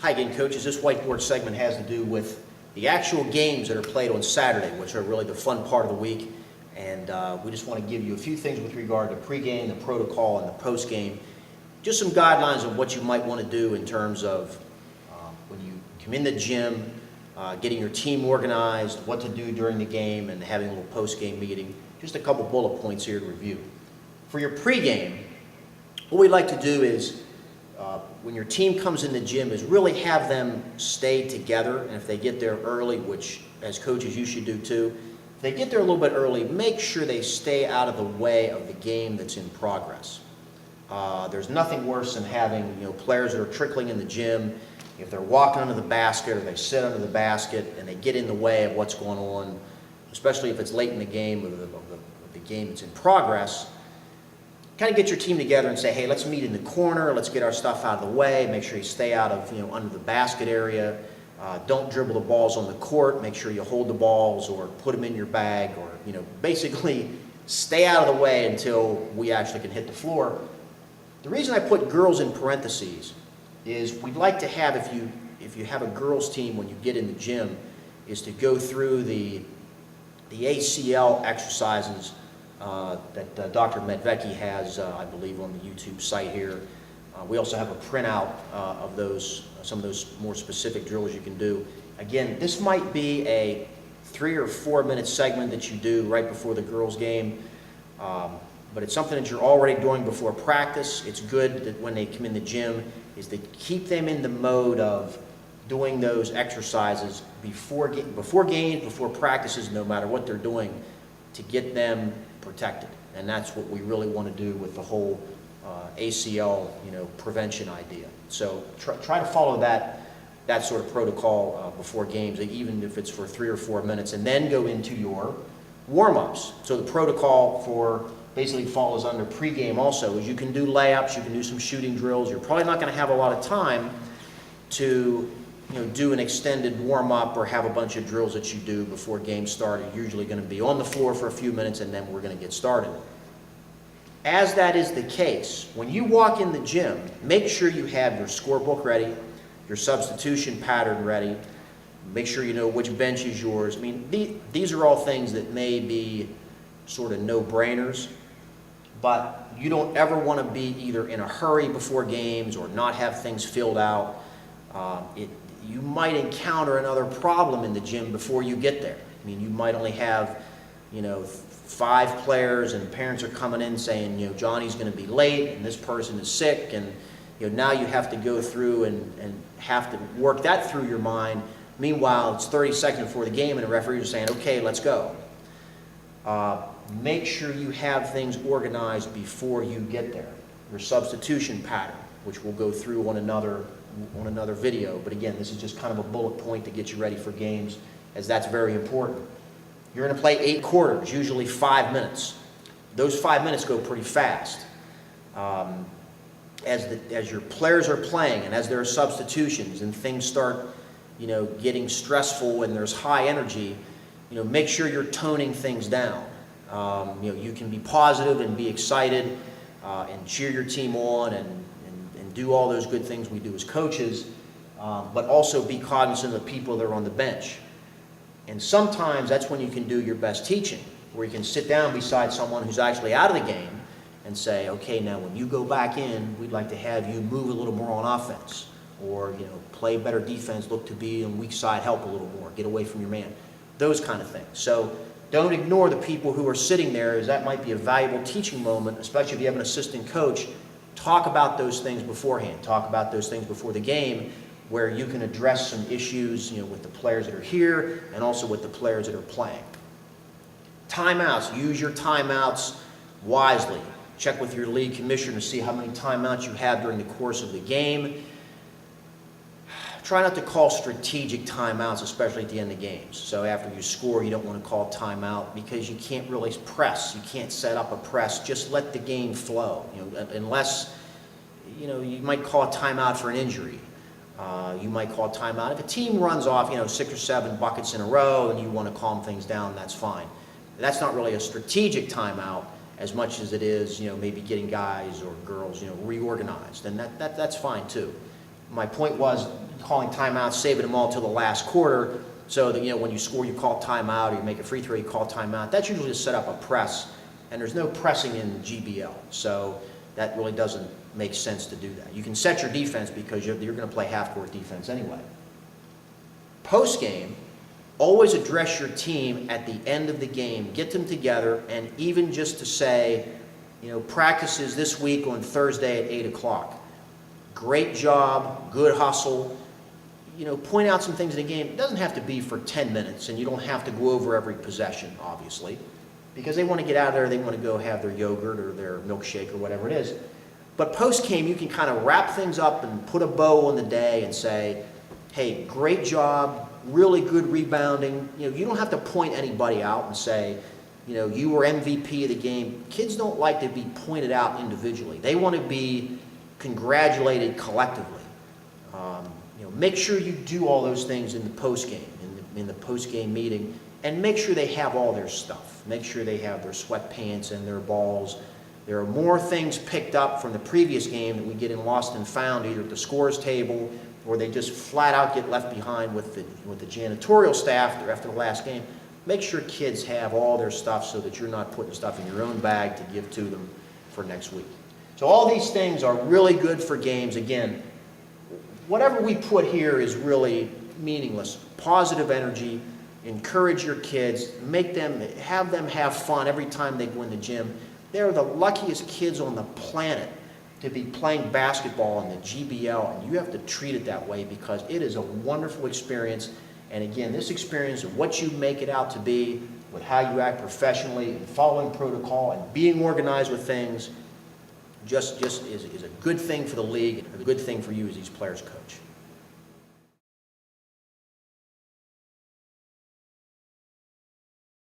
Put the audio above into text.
Hi again, coaches. This whiteboard segment has to do with the actual games that are played on Saturday, which are really the fun part of the week. And we just want to give you a few things with regard to pregame, the protocol, and the postgame. Just some guidelines of what you might want to do in terms of when you come in the gym, getting your team organized, what to do during the game, and having a little postgame meeting. Just a couple bullet points here to review. For your pregame, what we like to do is when your team comes in the gym is really have them stay together, and if they get there early, which as coaches you should do too, if they get there a little bit early, make sure they stay out of the way of the game that's in progress. There's nothing worse than having players that are trickling in the gym. If they're walking under the basket or they sit under the basket and they get in the way of what's going on, especially if it's late in the game of the game that's in progress, kind of get your team together and say, hey, let's meet in the corner, let's get our stuff out of the way, make sure you stay out of under the basket area, don't dribble the balls on the court, make sure you hold the balls or put them in your bag, or basically stay out of the way until we actually can hit the floor. The reason I put girls in parentheses is we'd like to have, if you have a girls team when you get in the gym, is to go through the ACL exercises that Dr. Medvecki has, I believe, on the YouTube site here. We also have a printout of some of those more specific drills you can do. Again, this might be a 3 or 4 minute segment that you do right before the girls' game, but it's something that you're already doing before practice. It's good that when they come in the gym is to keep them in the mode of doing those exercises before games, before practices, no matter what they're doing, to get them protected. And that's what we really want to do with the whole ACL prevention idea. So try to follow that sort of protocol before games, even if it's for 3 or 4 minutes, and then go into your warm-ups. So the protocol for basically follows under pregame also is you can do layups, you can do some shooting drills. You're probably not going to have a lot of time to do an extended warm-up or have a bunch of drills that you do before games start. You're usually going to be on the floor for a few minutes and then we're going to get started. As that is the case, when you walk in the gym, make sure you have your scorebook ready, your substitution pattern ready, make sure you know which bench is yours. I mean, these are all things that may be sort of no-brainers, but you don't ever want to be either in a hurry before games or not have things filled out. You might encounter another problem in the gym before you get there. I mean, you might only have, 5 players and parents are coming in saying, Johnny's going to be late and this person is sick, and now you have to go through and have to work that through your mind. Meanwhile, it's 30 seconds before the game and the referee is saying, okay, let's go. Make sure you have things organized before you get there. Your substitution pattern, which we'll go through on another video, but again, this is just kind of a bullet point to get you ready for games, as that's very important. You're going to play 8 quarters, usually 5 minutes. Those 5 minutes go pretty fast. As your players are playing and as there are substitutions and things start getting stressful and there's high energy, make sure you're toning things down. You can be positive and be excited and cheer your team on and do all those good things we do as coaches, but also be cognizant of the people that are on the bench. And sometimes that's when you can do your best teaching, where you can sit down beside someone who's actually out of the game and say, okay, now when you go back in, we'd like to have you move a little more on offense, or play better defense, look to be on weak side, help a little more, get away from your man, those kind of things. So don't ignore the people who are sitting there, as that might be a valuable teaching moment, especially if you have an assistant coach. Talk about those things beforehand. Talk about those things before the game, where you can address some issues with the players that are here and also with the players that are playing. Timeouts. Use your timeouts wisely. Check with your league commissioner to see how many timeouts you have during the course of the game. Try not to call strategic timeouts, especially at the end of games. So after you score, you don't want to call timeout because you can't really press. You can't set up a press. Just let the game flow. Unless you might call a timeout for an injury. You might call a timeout. If a team runs off 6 or 7 buckets in a row and you want to calm things down, that's fine. That's not really a strategic timeout as much as it is maybe getting guys or girls reorganized, and that's fine too. My point was, calling timeouts, saving them all till the last quarter, so that, when you score, you call timeout, or you make a free throw, you call timeout. That's usually to set up a press, and there's no pressing in GBL, so that really doesn't make sense to do that. You can set your defense because you're going to play half-court defense anyway. Post-game, always address your team at the end of the game. Get them together, and even just to say, practices this week on Thursday at 8 o'clock. Great job, good hustle. Point out some things in the game. It doesn't have to be for 10 minutes, and you don't have to go over every possession, obviously, because they want to get out of there, they want to go have their yogurt or their milkshake or whatever it is. But post-game, you can kind of wrap things up and put a bow on the day and say, hey, great job, really good rebounding. You don't have to point anybody out and say, you were MVP of the game. Kids don't like to be pointed out individually. They want to be congratulated collectively. Make sure you do all those things in the post-game, in the post-game meeting, and make sure they have all their stuff. Make sure they have their sweatpants and their balls. There are more things picked up from the previous game that we get in lost and found, either at the scores table or they just flat out get left behind with the janitorial staff after the last game. Make sure kids have all their stuff so that you're not putting stuff in your own bag to give to them for next week. So all these things are really good for games. Again, whatever we put here is really meaningless. Positive energy, encourage your kids, have them have fun every time they go in the gym. They're the luckiest kids on the planet to be playing basketball in the GBL, and you have to treat it that way because it is a wonderful experience. And again, this experience of what you make it out to be, with how you act professionally and following protocol and being organized with things, just is a good thing for the league and a good thing for you as these players' coach.